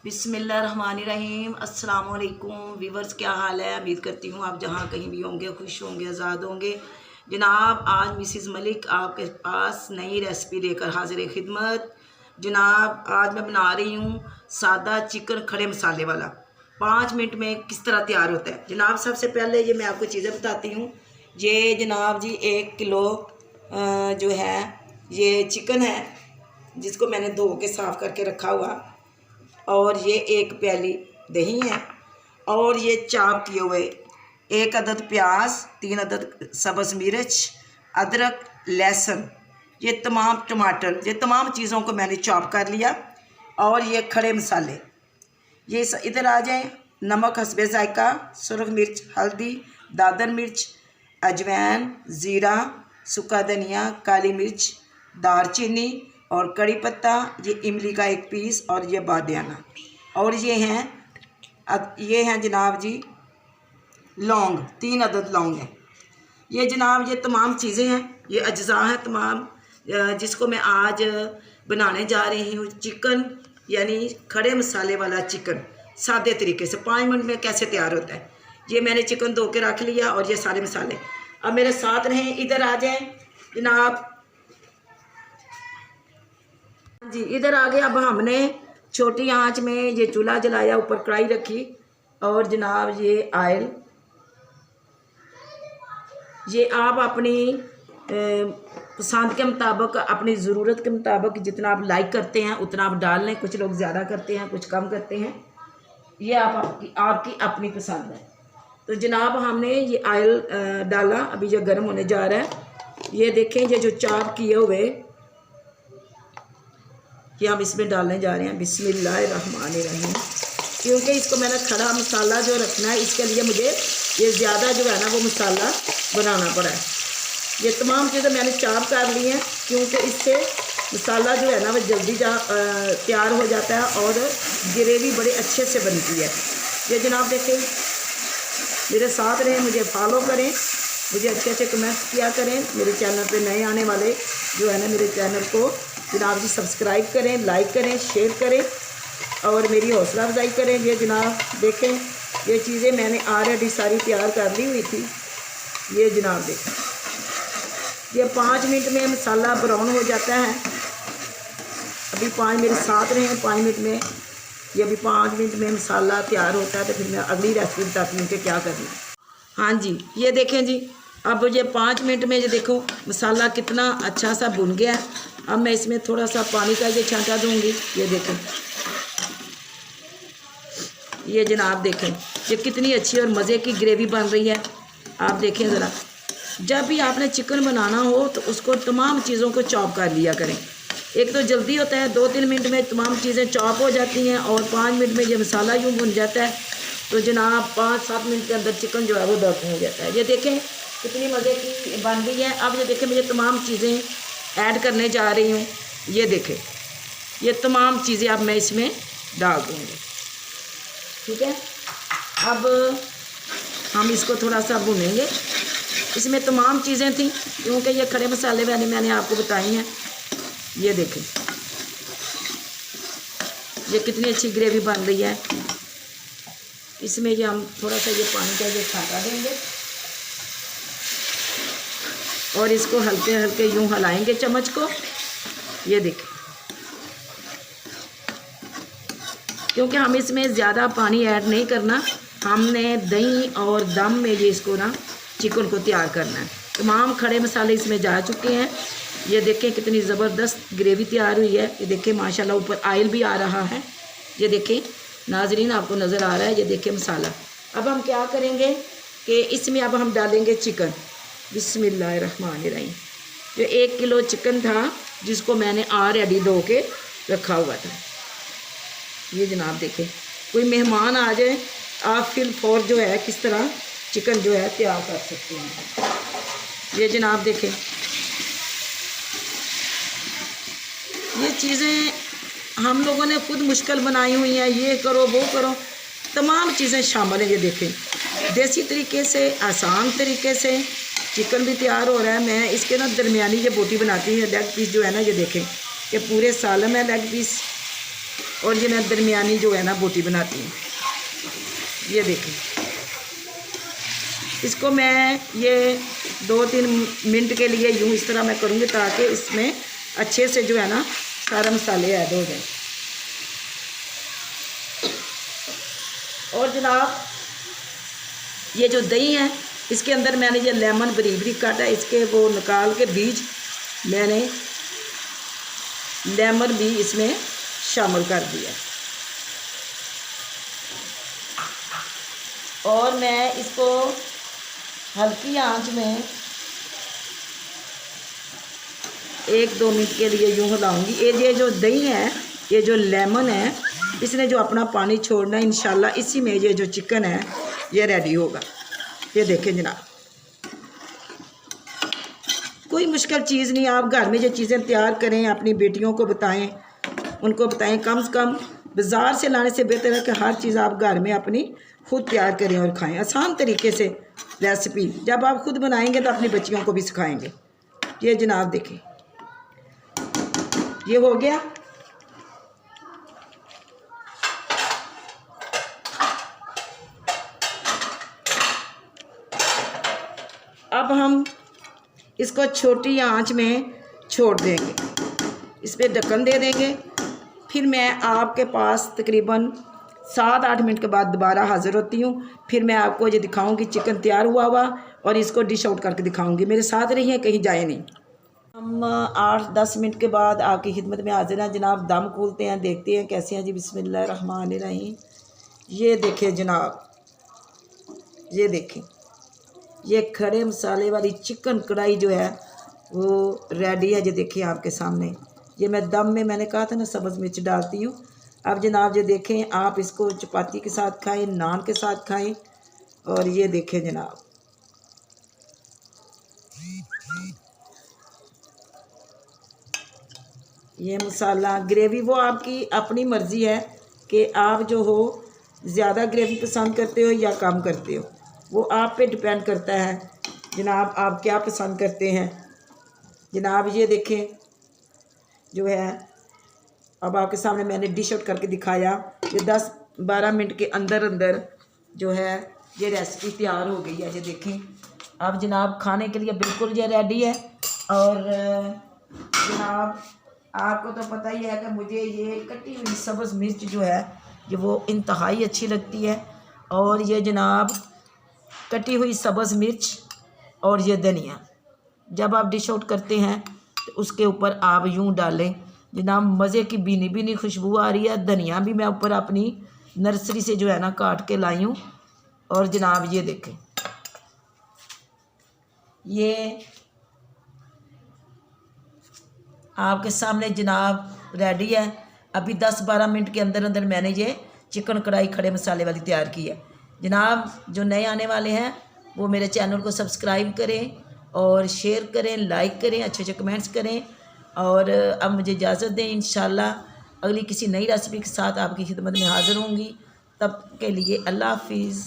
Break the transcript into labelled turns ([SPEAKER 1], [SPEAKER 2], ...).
[SPEAKER 1] बिस्मिल्लाहिर्रहमानिर्रहीम। अस्सलाम वालेकुम व्यूवर्स, क्या हाल है? उम्मीद करती हूँ आप जहाँ कहीं भी होंगे खुश होंगे, आज़ाद होंगे। जनाब, आज मिसिज़ मलिक आपके पास नई रेसिपी लेकर हाजिर खिदमत। जनाब, आज मैं बना रही हूँ सादा चिकन खड़े मसाले वाला। 5 मिनट में किस तरह तैयार होता है। जनाब, सबसे पहले ये मैं आपको चीज़ें बताती हूँ। ये जनाब जी 1 किलो जो है ये चिकन है, जिसको मैंने धो के साफ़ करके रखा हुआ, और ये 1 प्याली दही है, और ये चाप किए हुए 1 अदद प्याज, 3 अदद सब्ज़ मिर्च, अदरक, लहसुन, ये तमाम टमाटर, ये तमाम चीज़ों को मैंने चॉप कर लिया। और ये खड़े मसाले, ये इधर आ जाएं। नमक हस्बे जायका, सुरख मिर्च, हल्दी, दादर मिर्च, अजवाइन, ज़ीरा, सूखा धनिया, काली मिर्च, दालचीनी और कड़ी पत्ता, ये इमली का 1 पीस, और ये बादियाना, और ये हैं जनाब जी लौंग, 3 अदद लौंग हैं। ये जनाब ये तमाम चीज़ें हैं, ये अज्जा हैं तमाम, जिसको मैं आज बनाने जा रही हूँ। चिकन यानी खड़े मसाले वाला चिकन सादे तरीके से 5 मिनट में कैसे तैयार होता है। ये मैंने चिकन धो के रख लिया, और ये सारे मसाले। अब मेरे साथ रहें, इधर आ जाएं जनाब जी। इधर आ गए। अब हमने छोटी आंच में ये चूल्हा जलाया, ऊपर कढ़ाई रखी, और जनाब ये आयल, ये आप अपनी पसंद के मुताबिक, अपनी ज़रूरत के मुताबिक जितना आप लाइक करते हैं उतना आप डाल लें। कुछ लोग ज़्यादा करते हैं, कुछ कम करते हैं, ये आपकी अपनी पसंद है। तो जनाब हमने ये आयल डाला, अभी ये गर्म होने जा रहा है। ये देखें, ये जो चॉप किए हुए ये हम इसमें डालने जा रहे हैं। बिस्मिल्लाहिर्रहमानिर्रहीम। क्योंकि इसको मैंने खड़ा मसाला जो रखना है, इसके लिए मुझे ये ज़्यादा जो है ना वो मसाला बनाना पड़ा है। ये तमाम चीज़ें मैंने चॉप कर ली हैं, क्योंकि इससे मसाला जो है ना वो जल्दी तैयार हो जाता है, और ग्रेवी बड़े अच्छे से बनती है। ये जनाब देखें, मेरे साथ रहें, मुझे फॉलो करें, मुझे अच्छे अच्छे कमेंट्स किया करें। मेरे चैनल पे नए आने वाले जो है ना, मेरे चैनल को जनाब जी सब्सक्राइब करें, लाइक करें, शेयर करें, और मेरी हौसला अफजाई करें। ये जनाब देखें, ये चीज़ें मैंने ऑलरेडी सारी तैयार कर ली हुई थी। ये जनाब देखें, ये 5 मिनट में मसाला ब्राउन हो जाता है। अभी 5 मेरे साथ रहें, 5 मिनट में ये अभी 5 मिनट में मसाला तैयार होता है, तो फिर मैं अगली रेसिपी बताती हूँ कि क्या करना है। हाँ जी, ये देखें जी, अब ये 5 मिनट में ये देखो मसाला कितना अच्छा सा भुन गया है। अब मैं इसमें थोड़ा सा पानी का ये छांटा दूंगी। ये देखें, ये जनाब देखें, ये कितनी अच्छी और मज़े की ग्रेवी बन रही है। आप देखें ज़रा, जब भी आपने चिकन बनाना हो तो उसको तमाम चीज़ों को चॉप कर लिया करें। एक तो जल्दी होता है, 2-3 मिनट में तमाम चीज़ें चॉप हो जाती हैं, और 5 मिनट में ये मसाला यूँ भुन जाता है। तो जनाब 5-7 मिनट के अंदर चिकन जो है वो दर्द हो जाता है। ये देखें कितनी मज़े की बन रही है। अब ये देखें, मुझे तमाम चीज़ें ऐड करने जा रही हूँ। ये देखें, ये तमाम चीज़ें अब मैं इसमें डाल दूँगी। ठीक है, अब हम इसको थोड़ा सा भुनेंगे। इसमें तमाम चीज़ें थी, क्योंकि ये खड़े मसाले मैंने आपको बताई हैं। ये देखें, ये कितनी अच्छी ग्रेवी बन रही है। इसमें ये हम थोड़ा सा ये पानी का ये छांटा देंगे, और इसको हल्के हल्के यूं हिलाएंगे चम्मच को। ये देखें, क्योंकि हम इसमें ज़्यादा पानी ऐड नहीं करना, हमने दही और दम में ये इसको ना चिकन को तैयार करना है। तमाम खड़े मसाले इसमें जा चुके हैं। ये देखें कितनी ज़बरदस्त ग्रेवी तैयार हुई है। ये देखें माशाल्लाह, ऊपर आयल भी आ रहा है। ये देखें नाजरीन, आपको नज़र आ रहा है। ये देखें मसाला। अब हम क्या करेंगे कि इसमें अब हम डालेंगे चिकन। बिस्मिल्लाहिर्रहमानिर्रहीम। जो 1 किलो चिकन था, जिसको मैंने ऑलरेडी धो के रखा हुआ था। ये जनाब देखें, कोई मेहमान आ जाए, आप फिल फॉर जो है किस तरह चिकन जो है तैयार कर सकते हैं। ये जनाब देखें, ये चीज़ें हम लोगों ने खुद मुश्किल बनाई हुई हैं। ये करो, वो करो, तमाम चीज़ें शामिल हैं। ये देखें, देसी तरीके से, आसान तरीके से चिकन भी तैयार हो रहा है। मैं इसके ना दरमियानी ये बोटी बनाती हूँ, लेग पीस जो है ना, ये देखें, ये पूरे सालन है लेग पीस। और ये मैं दरमियानी जो है ना बोटी बनाती हूँ। ये देखें, इसको मैं ये 2-3 मिनट के लिए यूँ इस तरह मैं करूँगी ताकि इसमें अच्छे से जो है ना सारे मसाले ऐड हो जाए। और जनाब ये जो दही है इसके अंदर मैंने ये लेमन बारीक बारीक काटा है, इसके वो निकाल के बीज मैंने लेमन भी इसमें शामिल कर दिया। और मैं इसको हल्की आंच में 1-2 मिनट के लिए यूँ हिलाऊंगी। ये जो दही है, ये जो लेमन है, इसने जो अपना पानी छोड़ना है, इंशाल्लाह इसी में ये जो चिकन है ये रेडी होगा। ये देखें जनाब, कोई मुश्किल चीज़ नहीं। आप घर में जो चीज़ें तैयार करें, अपनी बेटियों को बताएं, उनको बताएं। कम से कम बाज़ार से लाने से बेहतर है कि हर चीज़ आप घर में अपनी खुद तैयार करें और खाएं, आसान तरीके से रेसिपी। जब आप खुद बनाएंगे तो अपनी बच्चियों को भी सिखाएंगे। ये जनाब देखें, ये हो गया। अब हम इसको छोटी आंच में छोड़ देंगे, इस पर ढक्कन दे देंगे। फिर मैं आपके पास तकरीबन 7-8 मिनट के बाद दोबारा हाज़िर होती हूँ। फिर मैं आपको ये दिखाऊंगी चिकन तैयार हुआ हुआ और इसको डिश आउट करके दिखाऊंगी। मेरे साथ रहिए, कहीं जाए नहीं। हम 8-10 मिनट के बाद आपकी खिदमत में हाजिर हैं जनाब। दम खोलते हैं, देखते हैं कैसे हैं जी। बिस्मिल्लाहिर्रहमानिर्रहीम। ये देखें जनाब, ये देखें, ये खड़े मसाले वाली चिकन कढ़ाई जो है वो रेडी है। ये देखिए आपके सामने, ये मैं दम में, मैंने कहा था ना सब्ज़ मिर्च डालती हूँ। अब जनाब ये देखें, आप इसको चपाती के साथ खाएं, नान के साथ खाएं। और ये देखें जनाब, ये मसाला ग्रेवी वो आपकी अपनी मर्ज़ी है कि आप जो हो ज़्यादा ग्रेवी पसंद करते हो या कम करते हो, वो आप पे डिपेंड करता है जनाब, आप क्या पसंद करते हैं। जनाब ये देखें जो है, अब आपके सामने मैंने डिश आउट करके दिखाया। ये 10-12 मिनट के अंदर अंदर जो है ये रेसिपी तैयार हो गई है। ये देखें, अब जनाब खाने के लिए बिल्कुल ये रेडी है। और जनाब आपको तो पता ही है कि मुझे ये कटी हुई सब्ज़ मिर्च जो है ये वो इंतहाई अच्छी लगती है। और ये जनाब कटी हुई सब्ज़ मिर्च और ये धनिया जब आप डिश आउट करते हैं तो उसके ऊपर आप यूँ डालें जनाब, मज़े की बीनी बीनी खुशबू आ रही है। धनिया भी मैं ऊपर अपनी नर्सरी से जो है ना काट के लाई हूँ। और जनाब ये देखें, ये आपके सामने जनाब रेडी है। अभी 10-12 मिनट के अंदर अंदर मैंने ये चिकन कढ़ाई खड़े मसाले वाली तैयार की है। जनाब जो नए आने वाले हैं वो मेरे चैनल को सब्सक्राइब करें और शेयर करें, लाइक करें, अच्छे अच्छे कमेंट्स करें। और अब मुझे इजाज़त दें, इंशाल्लाह अगली किसी नई रेसिपी के साथ आपकी खिदमत में हाज़िर होंगी। तब के लिए अल्लाह हाफिज़।